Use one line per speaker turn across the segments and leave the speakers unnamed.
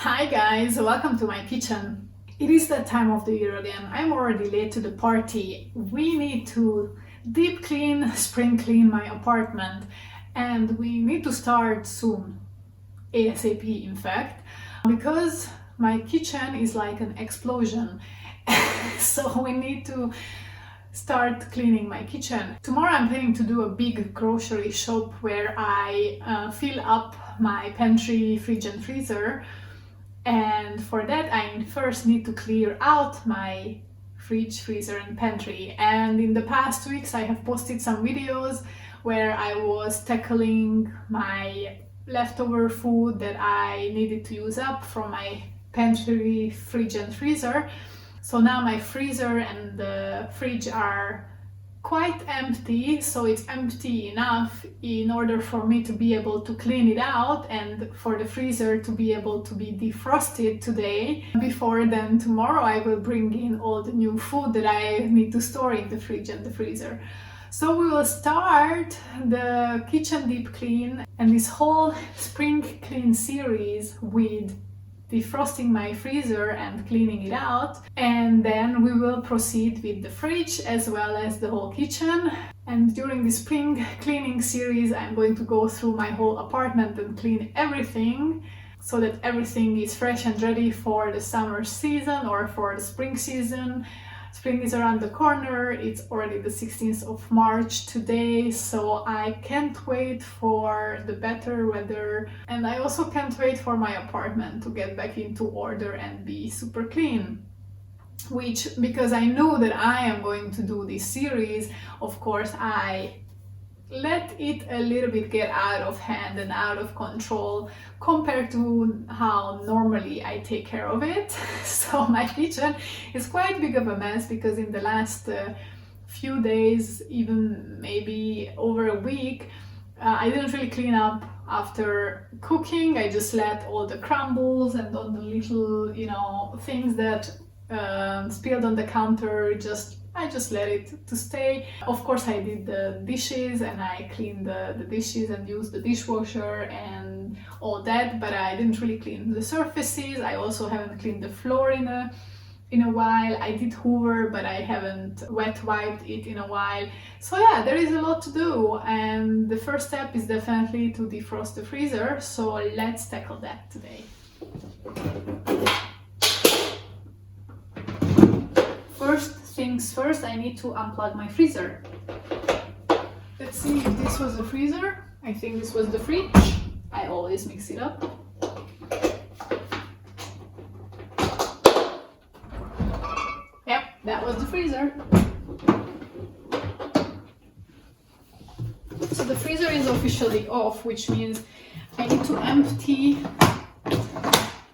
Hi guys, welcome to my kitchen. It is that time of the year again. I'm already late to the party. We need to deep clean, spring clean my apartment, and we need to start soon, ASAP in fact, because my kitchen is like an explosion. So we need to start cleaning my kitchen. Tomorrow I'm planning to do a big grocery shop where I fill up my pantry, fridge and freezer. And for that I first need to clear out my fridge, freezer and pantry. And in the past weeks I have posted some videos where I was tackling my leftover food that I needed to use up from my pantry, fridge and freezer. So now my freezer and the fridge are quite empty, so it's empty enough in order for me to be able to clean it out and for the freezer to be able to be defrosted today. Before then, tomorrow I will bring in all the new food that I need to store in the fridge and the freezer. So we will start the kitchen deep clean and this whole spring clean series with defrosting my freezer and cleaning it out, and then we will proceed with the fridge as well as the whole kitchen. And during the spring cleaning series I'm going to go through my whole apartment and clean everything so that everything is fresh and ready for the summer season or for the spring season. Spring is around the corner. It's already the 16th of March today, so I can't wait for the better weather, and I also can't wait for my apartment to get back into order and be super clean. Which, because I know that I am going to do this series, of course I let it a little bit get out of hand and out of control compared to how normally I take care of it. So my kitchen is quite big of a mess because in the last few days, even maybe over a week, I didn't really clean up after cooking. I just let all the crumbles and all the little, things that spilled on the counter, I just let it to stay. Of course I did the dishes and I cleaned the dishes and used the dishwasher and all that, but I didn't really clean the surfaces. I also haven't cleaned the floor in a while. I did hoover, but I haven't wet wiped it in a while. So yeah, there is a lot to do, and the first step is definitely to defrost the freezer, so let's tackle that today. First things first, I need to unplug my freezer. Let's see if this was the freezer. I think this was the fridge. I always mix it up. Yep, that was the freezer. So the freezer is officially off, which means I need to empty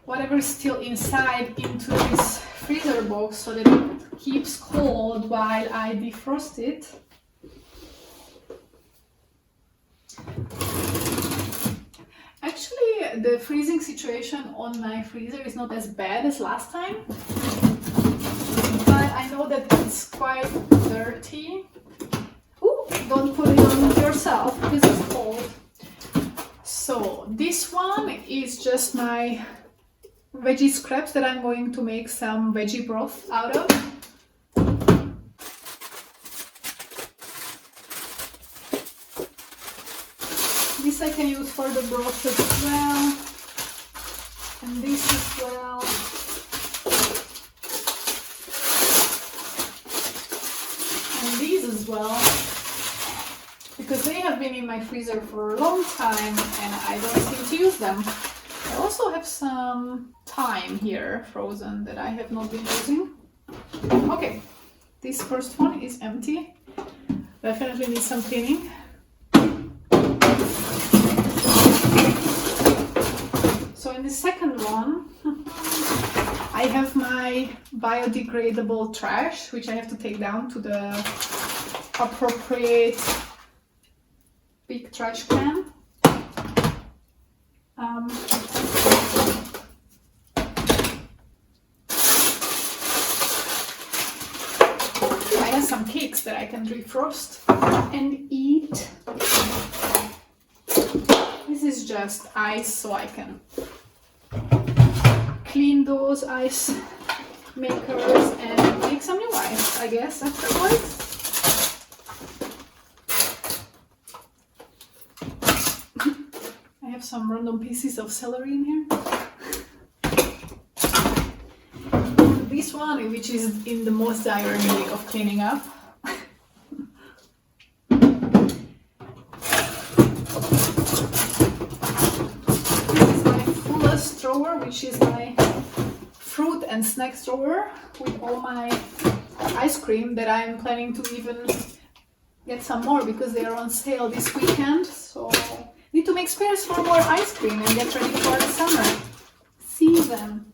whatever is still inside into this freezer box so that it keeps cold while I defrost it. Actually, the freezing situation on my freezer is not as bad as last time, but I know that it's quite dirty. Ooh, don't put it on yourself because it's cold. So this one is just my veggie scraps that I'm going to make some veggie broth out of. This I can use for the broth as well, and this as well. And these as well, because they have been in my freezer for a long time and I don't seem to use them. I also have some thyme here frozen that I have not been using. Okay, this first one is empty. Definitely needs some cleaning. So in the second one, I have my biodegradable trash, which I have to take down to the appropriate big trash can. I have some cakes that I can defrost and eat. This is just ice, so I can clean those ice makers and make some new ice, I guess, afterwards. I have some random pieces of celery in here. This one, which is in the most dire need of cleaning up. This is my fullest drawer, which is my fruit and snacks drawer with all my ice cream that I'm planning to even get some more because they are on sale this weekend. So need to make space for more ice cream and get ready for the summer season.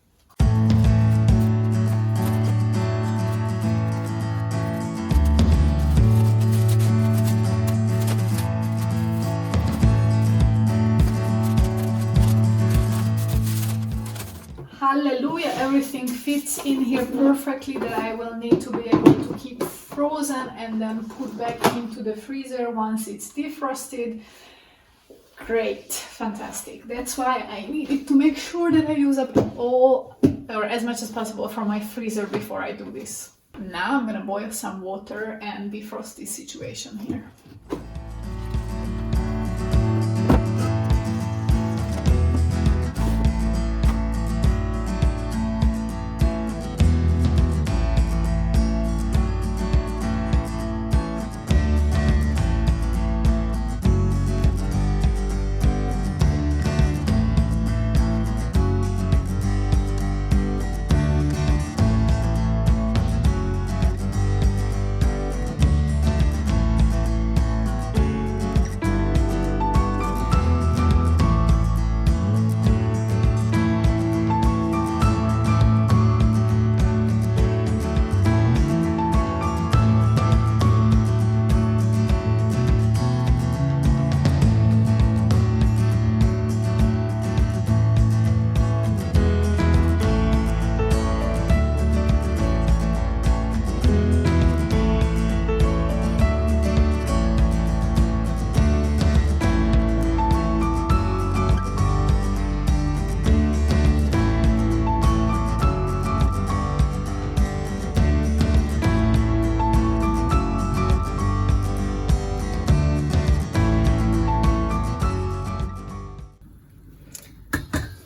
Hallelujah, everything fits in here perfectly that I will need to be able to keep frozen and then put back into the freezer once it's defrosted. Great, fantastic. That's why I needed to make sure that I use up all or as much as possible from my freezer before I do this. Now I'm gonna boil some water and defrost this situation here.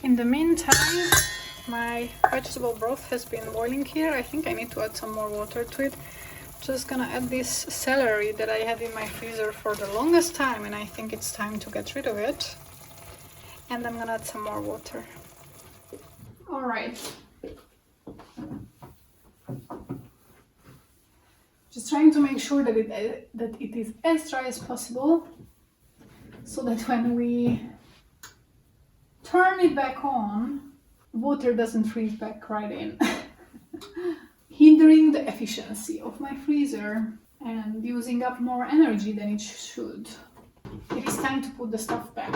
In the meantime, my vegetable broth has been boiling here. I think I need to add some more water to it. Just gonna add this celery that I had in my freezer for the longest time, and I think it's time to get rid of it. And I'm gonna add some more water. All right. Just trying to make sure that it is as dry as possible, so that when we turn it back on, water doesn't freeze back right in, hindering the efficiency of my freezer and using up more energy than it should. It is time to put the stuff back.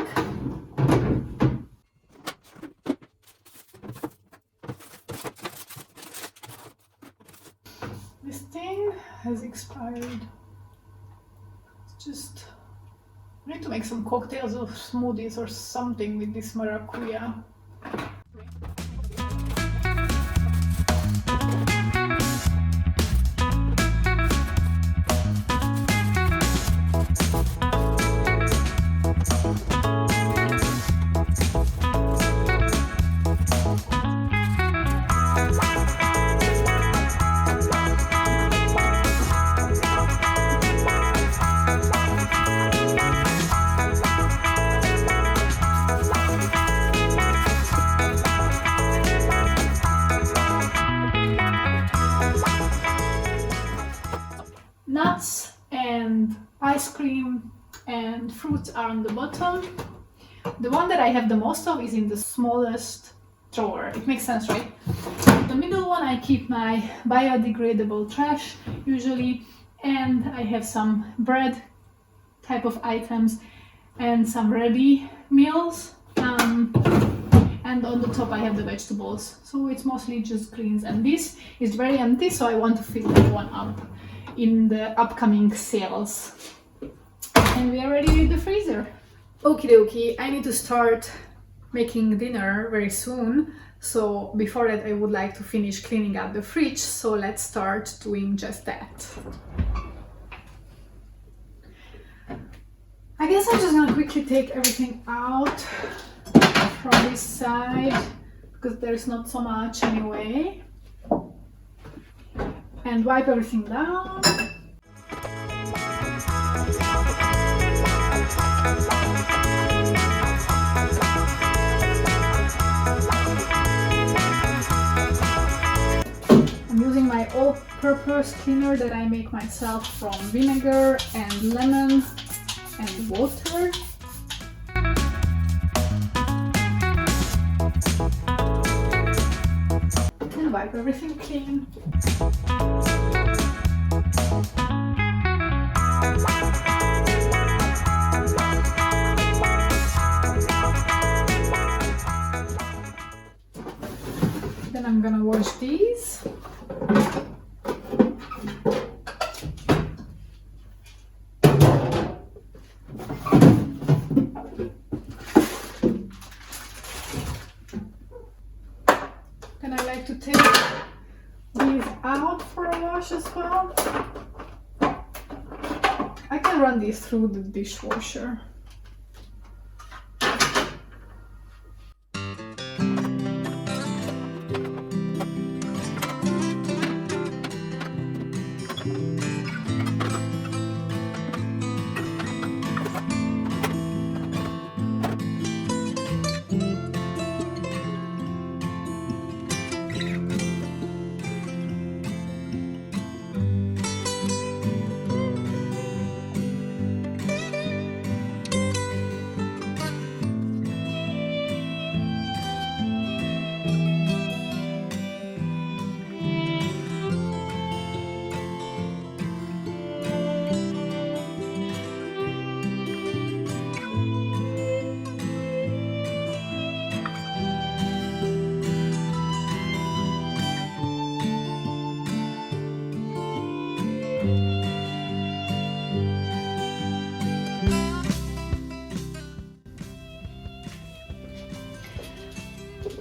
This thing has expired. It's just, I need to make some cocktails or smoothies or something with this maracuya. Nuts and ice cream and fruits are on the bottom. The one that I have the most of is in the smallest drawer. It makes sense, right? The middle one I keep my biodegradable trash usually, and I have some bread type of items and some ready meals. And on the top I have the vegetables. So it's mostly just greens, and this is very empty, so I want to fill that one up in the upcoming sales. And we are ready with the freezer. Okie dokie, I need to start making dinner very soon. So before that, I would like to finish cleaning out the fridge, so let's start doing just that. I guess I'm just gonna quickly take everything out from this side, because there's not so much anyway, and wipe everything down. I'm using my all-purpose cleaner that I make myself from vinegar and lemon and water. And wipe everything clean. Then I'm gonna wash these. Then I like to take these out for a wash as well. I can run these through the dishwasher.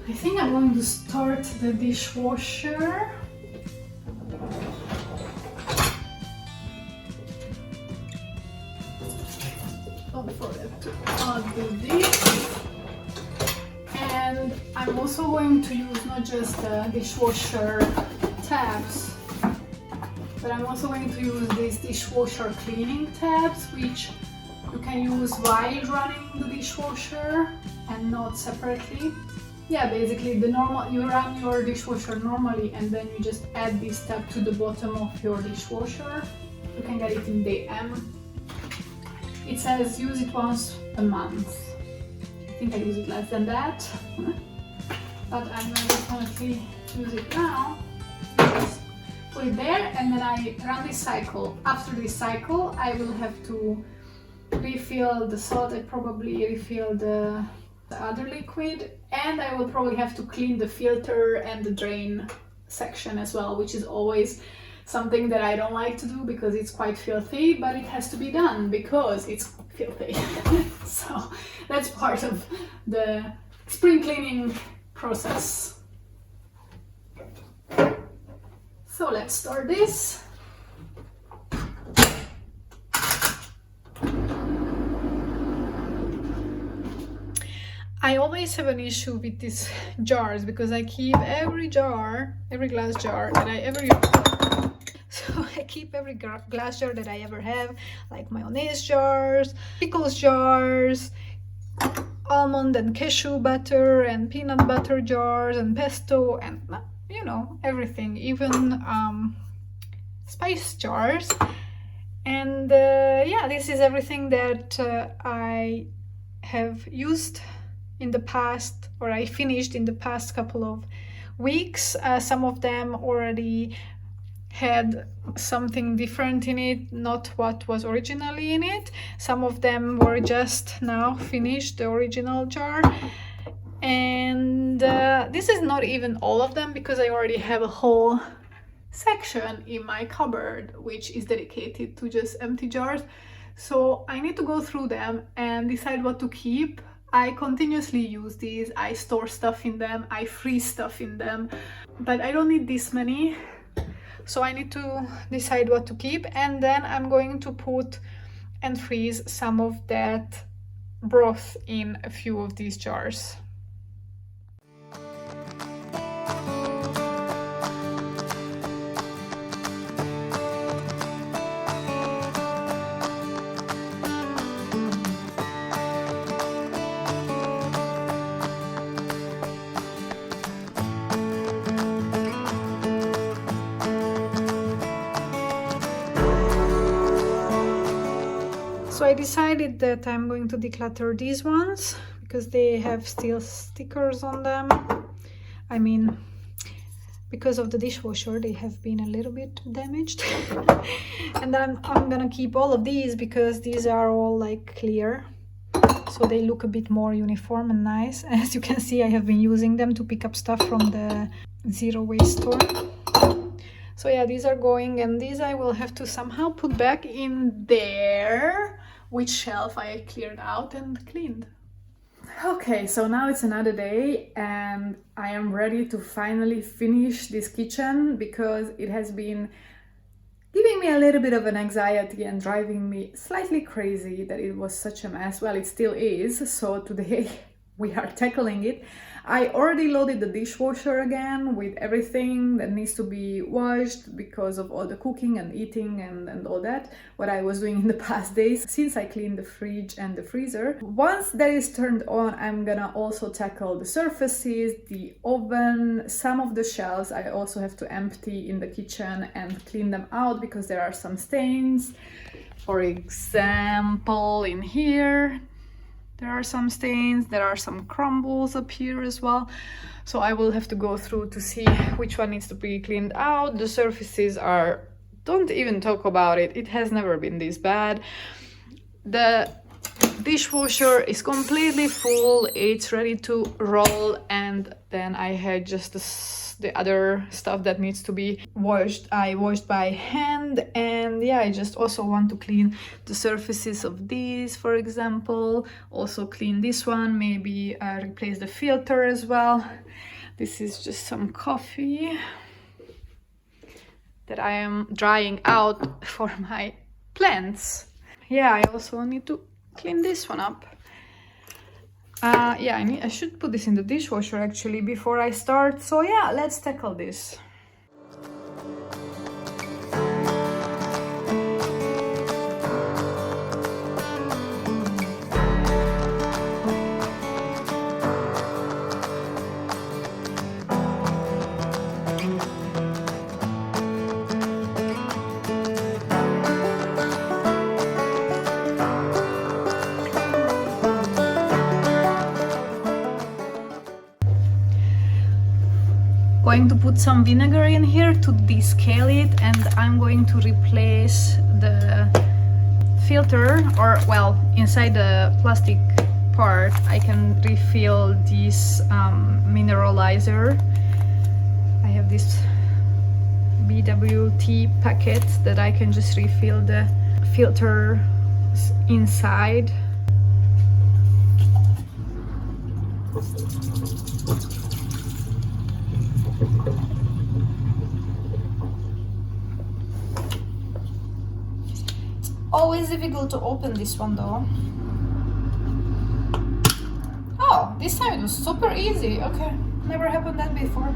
I think I'm going to start the dishwasher. Don't forget to undo this. And I'm also going to use not just the dishwasher tabs, but I'm also going to use these dishwasher cleaning tabs, which you can use while running the dishwasher and not separately. Yeah, basically you run your dishwasher normally and then you just add this tab to the bottom of your dishwasher. You can get it in DM. It says use it once a month. I think I use it less than that, but I'm going to definitely use it now. Just put it there and then I run this cycle. After this cycle I will have to refill the salt. I probably refill the other liquid, and I will probably have to clean the filter and the drain section as well, which is always something that I don't like to do because it's quite filthy, but it has to be done because it's filthy. So that's part of the spring cleaning process. So let's start this. I always have an issue with these jars because I keep every glass jar that I ever use. So I keep every glass jar that I ever have, like mayonnaise jars, pickles jars, almond and cashew butter and peanut butter jars and pesto and, you know, everything, even spice jars. And yeah, this is everything that I have used in the past, or I finished in the past couple of weeks. Some of them already had something different in it, not what was originally in it. Some of them were just now finished, the original jar. And this is not even all of them because I already have a whole section in my cupboard which is dedicated to just empty jars. So I need to go through them and decide what to keep. I continuously use these. I store stuff in them, I freeze stuff in them, but I don't need this many, so I need to decide what to keep. And then I'm going to put and freeze some of that broth in a few of these jars. So I decided that I'm going to declutter these ones because they have still stickers on them. I mean, because of the dishwasher, they have been a little bit damaged. And then I'm gonna keep all of these because these are all like clear, so they look a bit more uniform and nice. As you can see, I have been using them to pick up stuff from the zero waste store. So yeah, these are going, and these I will have to somehow put back in there, which shelf I cleared out and cleaned. Okay, so now it's another day and I am ready to finally finish this kitchen because it has been giving me a little bit of an anxiety and driving me slightly crazy that it was such a mess. Well, it still is, so today we are tackling it. I already loaded the dishwasher again with everything that needs to be washed because of all the cooking and eating and all that, what I was doing in the past days since I cleaned the fridge and the freezer. Once that is turned on, I'm gonna also tackle the surfaces, the oven, some of the shelves I also have to empty in the kitchen and clean them out because there are some stains. For example, in here there are some stains, there are some crumbles up here as well. So I will have to go through to see which one needs to be cleaned out. The surfaces are, don't even talk about it. It has never been this bad. The dishwasher is completely full. It's ready to roll. And then I had just the other stuff that needs to be washed. I washed by hand, and yeah, I just also want to clean the surfaces of these, for example. Also clean this one, maybe replace the filter as well. This is just some coffee that I am drying out for my plants. Yeah, I also need to clean this one up. Yeah, I should put this in the dishwasher actually before I start. So yeah, let's tackle this. Going to put some vinegar in here to descale it, and I'm going to replace the filter, or well, inside the plastic part I can refill this mineralizer. I have this BWT packet that I can just refill the filter inside. Always difficult to open this one though. Oh, this time it was super easy. Okay, never happened that before.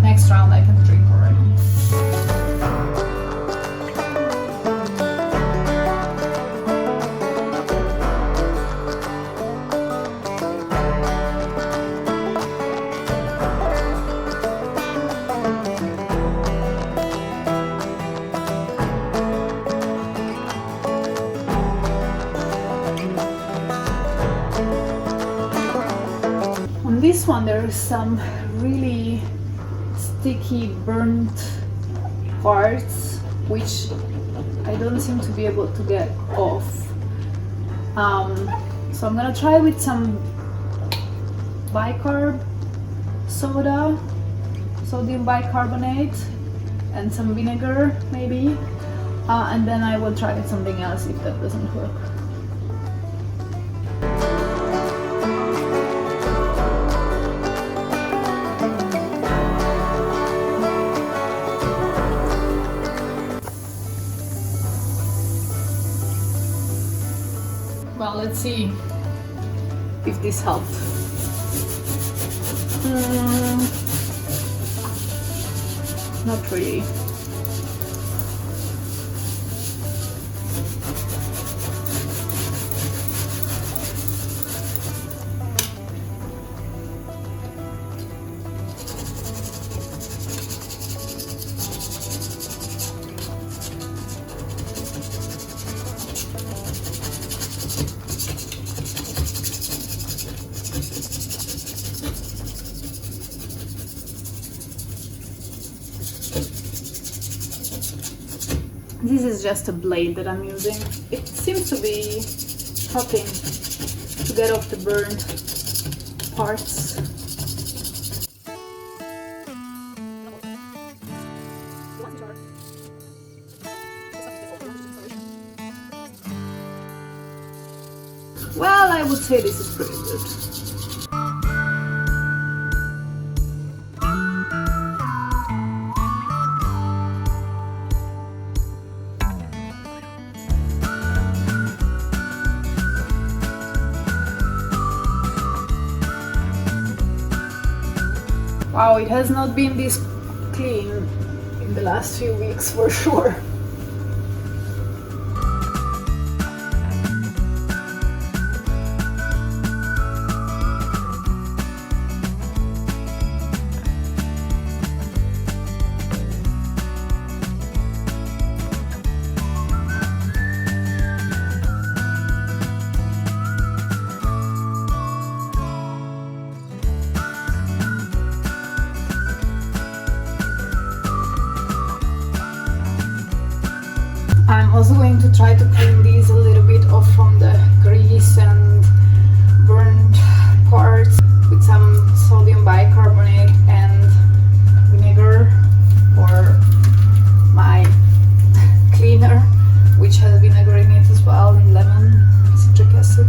next round I can drink already. On this one there is some really sticky burnt parts which I don't seem to be able to get off. So I'm gonna try with some bicarb soda, sodium bicarbonate, and some vinegar maybe, and then I will try with something else if that doesn't work. Well, let's see if this helped. Not really. This is just a blade that I'm using. It seems to be helping to get off the burned parts. Well, I would say this is pretty good. Wow, it has not been this clean in the last few weeks for sure. I'm also going to try to clean these a little bit off from the grease and burnt parts with some sodium bicarbonate and vinegar, or my cleaner, which has vinegar in it as well, and lemon, citric acid.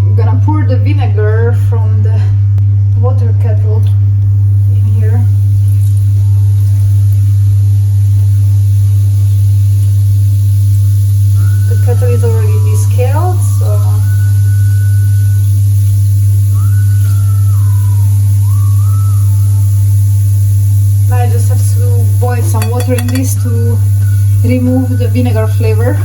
I'm gonna pour the vinegar from the water kettle in here. The kettle is already descaled, so now I just have to boil some water in this to remove the vinegar flavor.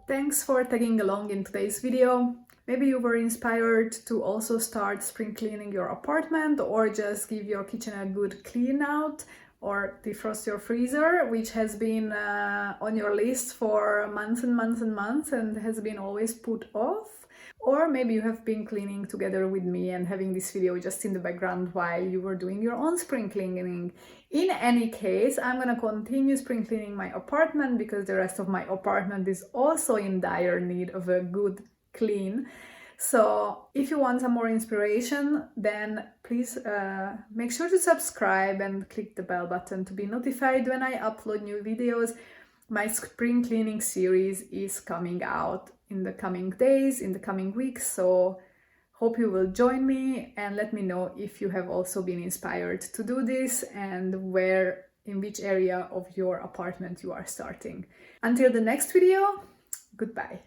Thanks for tagging along in today's video. Maybe you were inspired to also start spring cleaning your apartment, or just give your kitchen a good clean out, or defrost your freezer, which has been on your list for months and months and months and has been always put off. Or maybe you have been cleaning together with me and having this video just in the background while you were doing your own spring cleaning. In any case, I'm gonna continue spring cleaning my apartment because the rest of my apartment is also in dire need of a good clean. So if you want some more inspiration, then please make sure to subscribe and click the bell button to be notified when I upload new videos. My spring cleaning series is coming out in the coming days, in the coming weeks, so hope you will join me and let me know if you have also been inspired to do this and in which area of your apartment you are starting. Until the next video, goodbye.